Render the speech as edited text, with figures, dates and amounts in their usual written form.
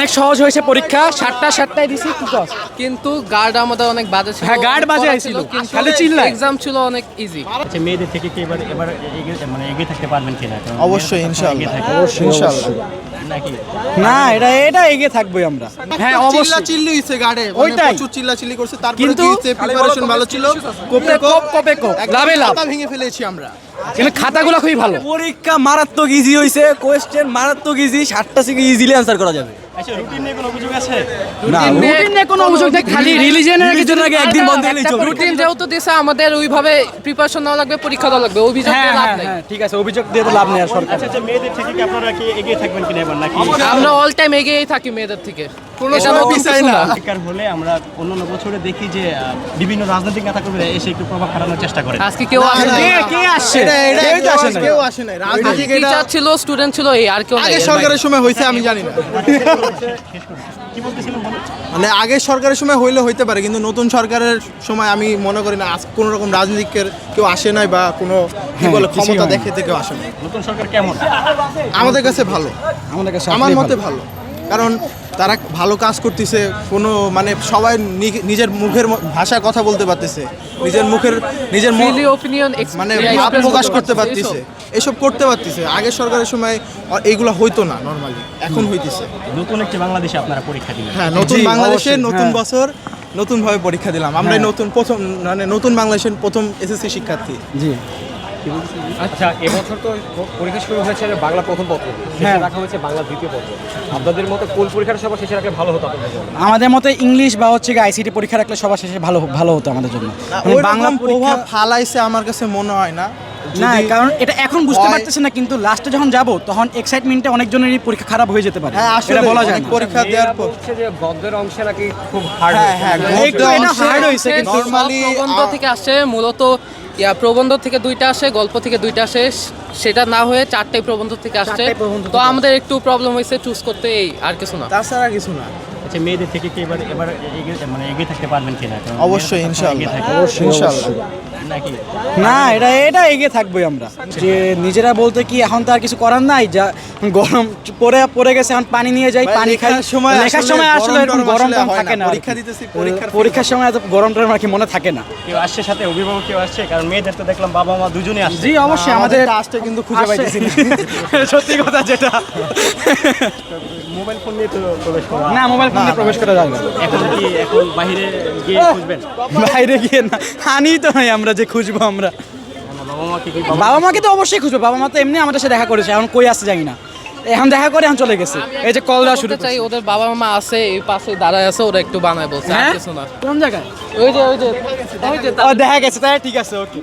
অনেক সহজ হয়েছে পরীক্ষা, 7টায় দিছি কি কস, কিন্তু গার্ড আমাদের অনেক বাজে ছিল। হ্যাঁ, গার্ড বাজে ছিল, খালি চিল্লায়। এক্সাম ছিল অনেক ইজি। আচ্ছা, মেয়েদের থেকে কি এবার এগিয়ে থাকতে পারবেন কিনা? অবশ্যই ইনশাআল্লাহ, ইনশাআল্লাহ। নাকি না, এটা এগিয়ে থাকবই আমরা। হ্যাঁ অবশ্যই, চিল্লি হইছে গাড়ে, ওইটাই। প্রচুর চিল্লি করছে, তারপরে কিন্তু কি হইছে, প্রিপারেশন ভালো ছিল, কোপে লাভে লাভ, খাতা ভেঙে ফেলেছি আমরা। কিন্তু খাতাগুলো খুবই ভালো। পরীক্ষা মারাত্মক ইজি হয়েছে, কোয়েশ্চেন মারাত্মক ইজি, 7টা থেকে ইজিলি অ্যান্সার করা যাবে। আচ্ছা, রুটিন নিয়ে কোনো অভিযোগ আছে? না, রুটিন নিয়ে কোনো অভিযোগ নেই, খালি রিলিজিয়নের রিলিজনের আগে একদিন বন্ধ হলেই চলবে। রুটিন যেহেতু দিছে, আমাদের ওইভাবে প্রিপারেশন নেওয়া লাগবে, পরীক্ষা দেওয়া লাগবে, অভিযোগ দিয়ে লাভ নাই। হ্যাঁ ঠিক আছে, অভিযোগ দিয়ে তো লাভ নেই আর সরকার। আচ্ছা, মেয়েদের থেকে কি আপনারা কি এগিয়ে থাকবেন কিনা এবার নাকি? আমরা অল টাইম এগিয়েই থাকি মেয়েদের থেকে, কোনো এটা সময় নতুন পিছাই কিছু না। না। শিকার হলে আমরা অন্যান্য বছরে দেখি যে বিভিন্ন রাজনৈতিক নেতাকর্মীরা এসে একটু প্রভাব খাটানোর চেষ্টা করেন। আজকে কেউ আসে না, নাই। না, কে আসছে? কেউই তো আসে না, কেউ আসে না। রাজনীতিক এটা টিচার ছিল, স্টুডেন্ট ছিল, এই আর কেউ নাই। আগের সরকারের সময় হয়েছে আমি জানি না, কি বলতেছিলেন বলুন? মানে আগের সরকারের সময় হইলে হইতে পারে, কিন্তু নতুন সরকারের সময় আমি মনে করি না আজ কোনো রকম রাজনীতিকের কেউ আসে নাই বা কোনো কি বলে ক্ষমতা দেখাতে কেউ আসে নাই। নতুন সরকার কেমন? আমাদের কাছে ভালো, আমাদের কাছে আমার আসলেই মতে ভালো, কারণ তারা ভালো কাজ করতেছে, কোনো মানে সবাই নিজের মুখের ভাষায় কথা বলতে পারতেছে, নিজের ফ্রিলি ওপিনিয়ন মানে ভাব প্রকাশ করতে পারতেছে, এসব করতে পারতেছে। আগের সরকারের সময় এইগুলো হইতো না নর্মালি, এখন হইতেছে। নতুন একটি বাংলাদেশে আপনারা পরীক্ষা দিলেন। হ্যাঁ, নতুন জি, বাংলাদেশে অবশ্যই, নতুন হ্যাঁ। বছর নতুন ভাবে পরীক্ষা দিলাম আমরা, নতুন বাংলাদেশের প্রথম এসএসসি শিক্ষার্থী। জি। আচ্ছা, এবছর তো পরীক্ষা শুরু হয়েছে বাংলা প্রথম পত্র, শেষে রাখা হয়েছে বাংলা দ্বিতীয় পত্র। আপনাদের মতো কোন পরীক্ষাটা সবার শেষে রাখলে ভালো হতো আপনাদের জন্য? আমাদের মতে ইংলিশ বা হচ্ছে আইসিটি পরীক্ষা রাখলে সবার শেষে ভালো হতো আমাদের জন্য। মানে ওই বাংলা রকম পরীক্ষা প্রভাব ফালাইছে আমার কাছে মনে হয় না। না, যদি- কারণ এটা এখন বুঝতে হয়- পারতেছে না, কিন্তু লাস্টে যখন যাব তখন এক্সাইটমেন্টে অনেকজনেরই পরীক্ষা খারাপ হয়ে যেতে পারে। হ্যাঁ, আসলে এটা বলা যায় অনেক না। পরীক্ষা দেওয়ার পর হচ্ছে যে গদ্যের অংশে নাকি খুব হার্ড। হ্যাঁ, একটু এটা hard হয়েছে, কিন্তু নরমালি প্রবন্ধ থেকে আসে মূলত, প্রবন্ধ থেকে 2টা আসে, গল্প থেকে 2টা আসে, সেটা না হয়ে 4টাই প্রবন্ধ থেকে আসছে। 4টাই প্রবন্ধ তো থেকে আমাদের একটু প্রবলেম হয়েছে চুজ করতে, এই আর কিছু না। তাছাড়া কিছু না। আচ্ছা, মেয়েদের থেকে কি এবার এগিয়ে থাকতে পারবেন কিনা? কারণ অবশ্যই মেয়েরা সবসময় এগিয়ে ইনশাআল্লাহ, থাকে। ইনশাআল্লাহ। নাকি না, এটা এগিয়ে থাকবোই আমরা। যে নিজেরা বলতে কি এখন তো আর কিছু করার নাই, যা গরম পড়ে গেছে, এখন পানি নিয়ে যাই, পানি খাই। লেখার সময় আসলে এরকম গরম টরম থাকে না, পরীক্ষা দিতেছি, পরীক্ষার সময় এত গরম টরম আর কি মনে থাকে না। কেউ আসছে সাথে, অভিভাবক কেউ আসছে? কারণ মেয়েদের তো দেখলাম বাবা মা দুজনে আসছে। জি অবশ্যই, আমাদের আসতে কিন্তু খুঁজে আসছে। পাইতেছি না। সত্যি কথা যেটা, মোবাইল ফোন নিয়ে তো প্রবেশ করা। না মোবাইল ফোনে প্রবেশ করা যাবে না। এখন বাইরে গিয়ে খুঁজবেন? বাইরে গিয়ে না, হানি তো নাই আমরা যে খুঁজবো আমরা। বাবা মাকে কি বাবা মাকে তো অবশ্যই খুঁজবো, বাবা মা তো এমনি আমাদের সাথে দেখা করেছে, এখন কই আসছে জানি না, এখন দেখা করে এখন চলে গেছে। এই যে কল দেওয়া শুরু শুরু চাই, ওদের বাবা মা আছে এই পাশে দাঁড়ায় আছে, ওরা একটু বানায় বলছে, আর হ্যাঁ? কিছু না। কোন জায়গায়? ওই যে ও দেখা গেছে, তাই ঠিক আছে, ওকে।